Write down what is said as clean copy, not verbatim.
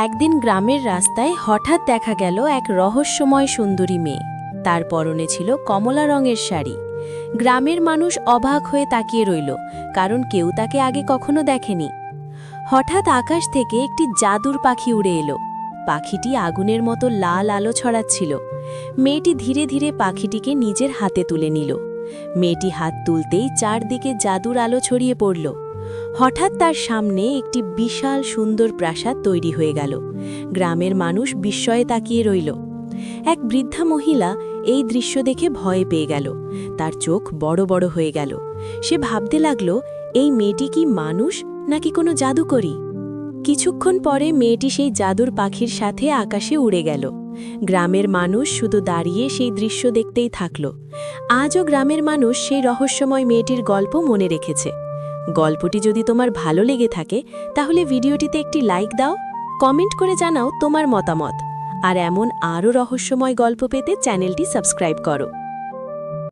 একদিন গ্রামের রাস্তায় হঠাৎ দেখা গেল এক রহস্যময় সুন্দরী মেয়ে। তার পরনে ছিল কমলা রঙের শাড়ি। গ্রামের মানুষ অবাক হয়ে তাকিয়ে রইল, কারণ কেউ তাকে আগে কখনো দেখেনি। হঠাৎ আকাশ থেকে একটি জাদুর পাখি উড়ে এলো। পাখিটি আগুনের মতো লাল আলো ছড়াচ্ছিল। মেয়েটি ধীরে ধীরে পাখিটিকে নিজের হাতে তুলে নিল। মেয়েটি হাত তুলতেই চারদিকে জাদুর আলো ছড়িয়ে পড়ল। হঠাৎ তার সামনে একটি বিশাল সুন্দর প্রাসাদ তৈরি হয়ে গেল। গ্রামের মানুষ বিস্ময়ে তাকিয়ে রইল। এক বৃদ্ধা মহিলা এই দৃশ্য দেখে ভয় পেয়ে গেল। তার চোখ বড় বড় হয়ে গেল। সে ভাবতে লাগল, এই মেয়েটি কি মানুষ নাকি কোনো জাদুকরী। কিছুক্ষণ পরে মেয়েটি সেই জাদুর পাখির সাথে আকাশে উড়ে গেল। গ্রামের মানুষ শুধু দাঁড়িয়ে সেই দৃশ্য দেখতেই থাকল। আজও গ্রামের মানুষ সেই রহস্যময় মেয়েটির গল্প মনে রেখেছে। গল্পটি যদি তোমার ভালো লেগে থাকে, তাহলে ভিডিওটিতে একটি লাইক দাও, কমেন্ট করে জানাও তোমার মতামত। আর এমন আরও রহস্যময় গল্প পেতে চ্যানেলটি সাবস্ক্রাইব করো।